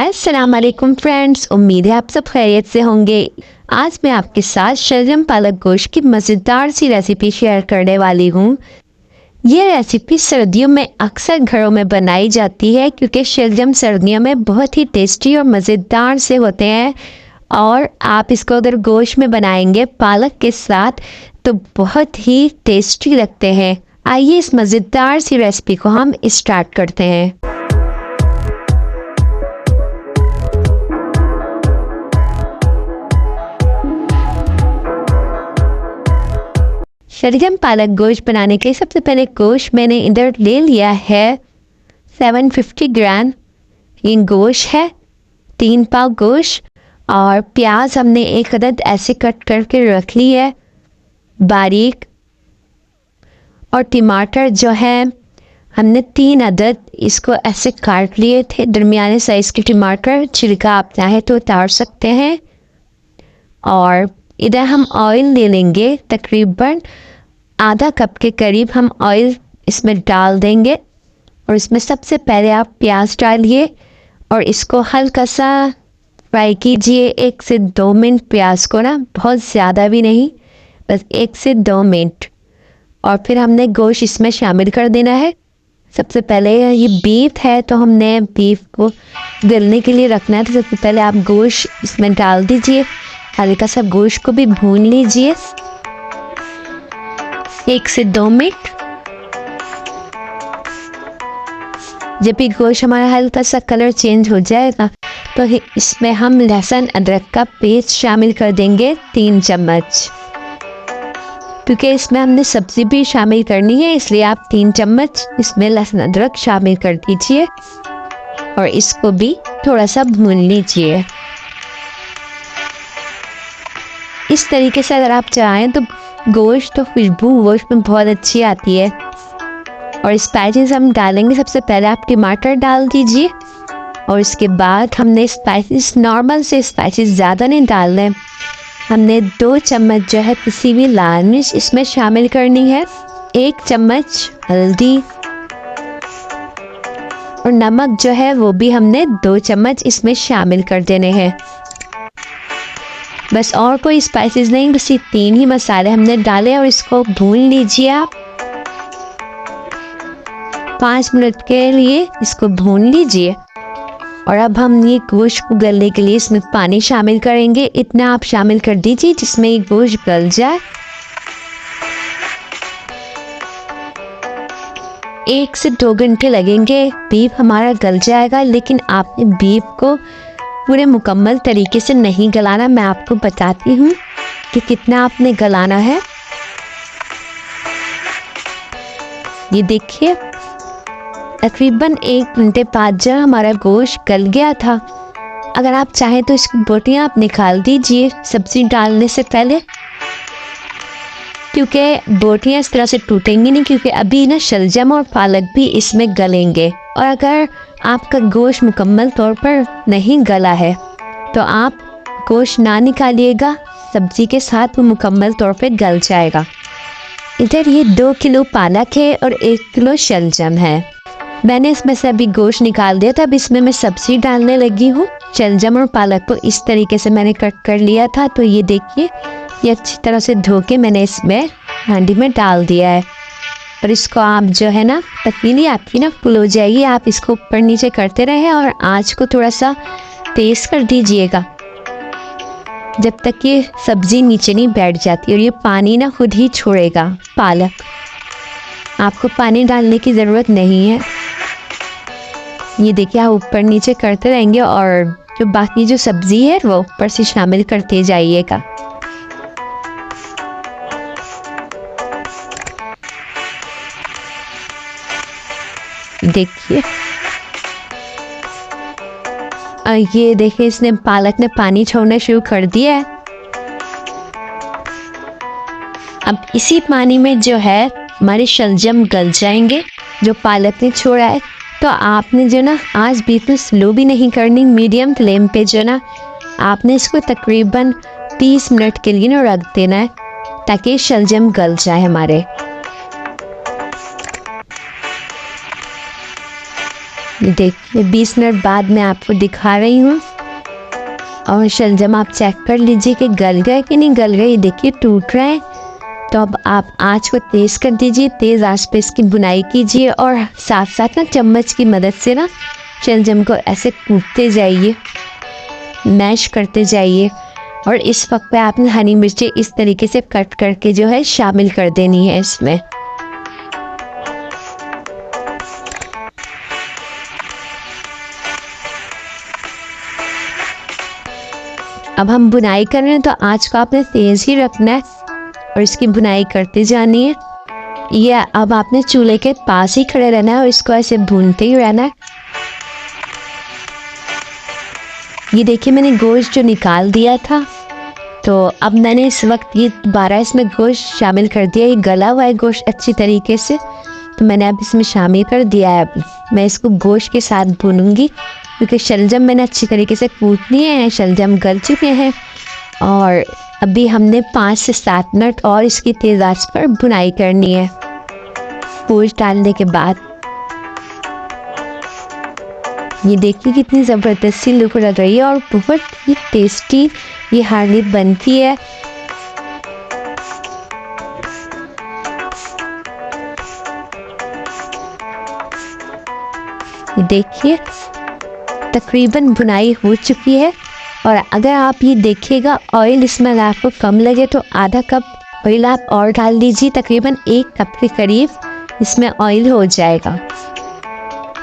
अस्सलाम वालेकुम फ्रेंड्स, उम्मीद है आप सब खैरियत से होंगे। आज मैं आपके साथ शलजम पालक गोश्त की मज़ेदार सी रेसिपी शेयर करने वाली हूँ। ये रेसिपी सर्दियों में अक्सर घरों में बनाई जाती है क्योंकि शलजम सर्दियों में बहुत ही टेस्टी और मज़ेदार से होते हैं और आप इसको अगर गोश्त में बनाएंगे पालक के साथ तो बहुत ही टेस्टी लगते हैं। आइए इस मज़ेदार सी रेसिपी को हम स्टार्ट करते हैं। शलजम पालक गोश्त बनाने के लिए सबसे पहले गोश्त मैंने इधर ले लिया है 750 ग्राम। ये गोश्त है 3 पाव गोश्त और प्याज हमने एक अदद ऐसे कट करके रख ली है बारीक। और टमाटर जो है हमने 3 अदद इसको ऐसे काट लिए थे, दरमियाने साइज़ के टमाटर। छिलका आप चाहे तो उतार सकते हैं। और इधर हम ऑयल ले लेंगे, तकरीबन आधा कप के करीब हम ऑयल इसमें डाल देंगे। और इसमें सबसे पहले आप प्याज डालिए और इसको हल्का सा फ्राई कीजिए 1 से 2 मिनट। प्याज को ना बहुत ज़्यादा भी नहीं, बस 1 से 2 मिनट। और फिर हमने गोश्त इसमें शामिल कर देना है। सबसे पहले ये बीफ है तो हमने बीफ को गलने के लिए रखना है, तो सबसे पहले आप गोश्त इसमें डाल दीजिए। हल्का सा गोश्त को भी भून लीजिए 1 से 2 मिनट। जब भी गोश्त हमारा हल्का सा कलर चेंज हो जाएगा तो इसमें हम लहसुन अदरक का पेस्ट शामिल कर देंगे 3 चम्मच। क्योंकि इसमें हमने सब्ज़ी भी शामिल करनी है, इसलिए आप 3 चम्मच इसमें लहसुन अदरक शामिल कर दीजिए और इसको भी थोड़ा सा भून लीजिए। इस तरीके से अगर आप चाहें तो गोश्त तो खुशबू गोश्त में बहुत अच्छी आती है। और स्पाइसेस हम डालेंगे, सबसे पहले आप टमाटर डाल दीजिए और इसके बाद हमने स्पाइसेस नॉर्मल से स्पाइसेस ज़्यादा नहीं डालने। हमने 2 चम्मच जो है पिसी हुई लाल मिर्च इसमें शामिल करनी है, 1 चम्मच हल्दी और नमक जो है वो भी हमने 2 चम्मच इसमें शामिल कर देने हैं। बस और कोई स्पाइसेस नहीं, बस ये 3 ही मसाले हमने डाले और इसको भून लीजिए आप 5 मिनट के लिए इसको भून लीजिए। और अब हम ये गोश्त को गलने के लिए इसमें पानी शामिल करेंगे। इतना आप शामिल कर दीजिए जिसमें ये गोश्त गल जाए। 1 से 2 घंटे लगेंगे, बीफ हमारा गल जाएगा। लेकिन आपने बीफ को पूरे मुकम्मल तरीके से नहीं गलाना। मैं आपको बताती हूँ कि कितना आपने गलाना है। ये देखिए तकरीबन 1 घंटे बाद जब हमारा गोश्त गल गया था, अगर आप चाहें तो इसकी बोटियाँ आप निकाल दीजिए सब्ज़ी डालने से पहले, क्योंकि बोटियाँ इस तरह से टूटेंगी नहीं, क्योंकि अभी ना शलजम और पालक भी इसमें गलेंगे। और अगर आपका गोश्त मुकम्मल तौर पर नहीं गला है तो आप गोश्त ना निकालिएगा, सब्ज़ी के साथ वो मुकम्मल तौर पर गल जाएगा। इधर ये 2 किलो पालक है और 1 किलो शलजम है। मैंने इसमें से अभी गोश्त निकाल दिया था, अब इसमें मैं सब्ज़ी डालने लगी हूँ। शलजम और पालक को इस तरीके से मैंने कट कर लिया था। तो ये देखिए ये अच्छी तरह से धो के मैंने इसमें हांडी में डाल दिया है। और इसको आप जो है ना पतीली आपकी ना फुल हो जाएगी, आप इसको ऊपर नीचे करते रहें और आँच को थोड़ा सा तेज़ कर दीजिएगा जब तक ये सब्ज़ी नीचे नहीं बैठ जाती। और ये पानी ना खुद ही छोड़ेगा पालक, आपको पानी डालने की ज़रूरत नहीं है। ये देखिए आप ऊपर नीचे करते रहेंगे और जो बाकी जो सब्ज़ी है वो ऊपर से शामिल करते जाइएगा। देखिए ये देखिए इसने पालक ने पानी छोड़ना शुरू कर दिया है। अब इसी पानी में जो है हमारे शलजम गल जाएंगे जो पालक ने छोड़ा है। तो आपने जो ना आज बिल्कुल स्लो भी नहीं करनी, मीडियम फ्लेम पे जो ना आपने इसको तकरीबन 30 मिनट के लिए ना रख देना है ताकि शलजम गल जाए हमारे। ये देखिए 20 मिनट बाद मैं आपको दिखा रही हूँ। और शलजम आप चेक कर लीजिए कि गल गए कि नहीं गल गए। ये देखिए टूट रहे हैं। तो अब आप आँच को तेज़ कर दीजिए, तेज़ आंच पे इसकी बुनाई कीजिए और साथ साथ ना चम्मच की मदद से ना शलजम को ऐसे कूटते जाइए, मैश करते जाइए। और इस वक्त पे आपने हरी मिर्ची इस तरीके से कट करके जो है शामिल कर देनी है इसमें। अब हम बुनाई कर रहे हैं तो आँच को आपने तेज़ ही रखना है और इसकी बुनाई करते जानी है। ये अब आपने चूल्हे के पास ही खड़े रहना है और इसको ऐसे भूनते ही रहना है। ये देखिए मैंने गोश्त जो निकाल दिया था, तो अब मैंने इस वक्त ये दोबारा इसमें गोश्त शामिल कर दिया। ये गला हुआ है गोश्त अच्छी तरीके से, तो मैंने अब इसमें शामिल कर दिया है। अब मैं इसको गोश्त के साथ भूनूंगी क्योंकि शलजम मैंने अच्छी तरीके से कूट लिए हैं, शलजम गल चुके हैं। और अभी हमने 5 से 7 मिनट और इसकी तेज़ आंच पर भुनाई करनी है गोश्त डालने के बाद। ये देखिए कितनी ज़बरदस्त सी लुक लग रही है और बहुत ही टेस्टी ये हांडी बनती है। ये देखिए तकरीबन बुनाई हो चुकी है। और अगर आप ये देखिएगा ऑयल इसमें अगर आपको कम लगे तो आधा कप ऑयल आप और डाल दीजिए, तकरीबन 1 कप के करीब इसमें ऑयल हो जाएगा।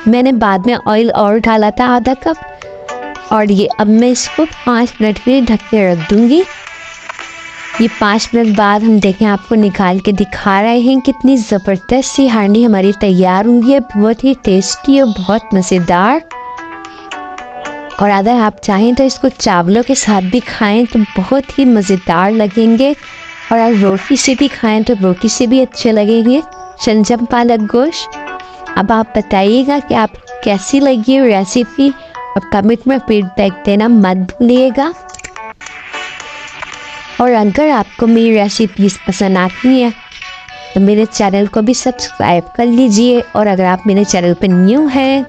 मैंने बाद में ऑयल और डाला था आधा कप। और ये अब मैं इसको 5 मिनट के लिए ढक के रख दूँगी। ये 5 मिनट बाद हम देखें, आपको निकाल के दिखा रहे हैं कितनी ज़बरदस्त सी हांडी हमारी तैयार हुई है, बहुत ही टेस्टी और बहुत मज़ेदार। और अगर आप चाहें तो इसको चावलों के साथ भी खाएं तो बहुत ही मज़ेदार लगेंगे, और अगर रोटी से भी खाएं तो रोटी से भी अच्छे लगेंगे शलजम पालक गोश्त। अब आप बताइएगा कि आप कैसी लगी रेसिपी, और कमेंट में फीडबैक देना मत भूलिएगा। और अगर आपको मेरी रेसिपीज़ पसंद आती हैं तो मेरे चैनल को भी सब्सक्राइब कर लीजिए, और अगर आप मेरे चैनल पर न्यू हैं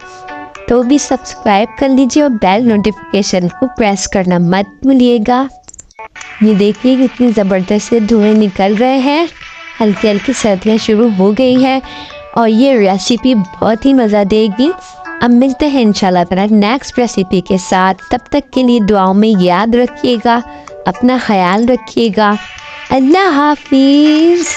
तो भी सब्सक्राइब कर लीजिए और बेल नोटिफिकेशन को प्रेस करना मत भूलिएगा। ये देखिए कितनी ज़बरदस्त से धुएँ निकल रहे हैं, हल्की हल्की सर्दियाँ शुरू हो गई है और ये रेसिपी बहुत ही मज़ा देगी। अब मिलते हैं इंशाल्लाह ताला नेक्स्ट रेसिपी के साथ। तब तक के लिए दुआओं में याद रखिएगा, अपना ख्याल रखिएगा। अल्लाह हाफिज़।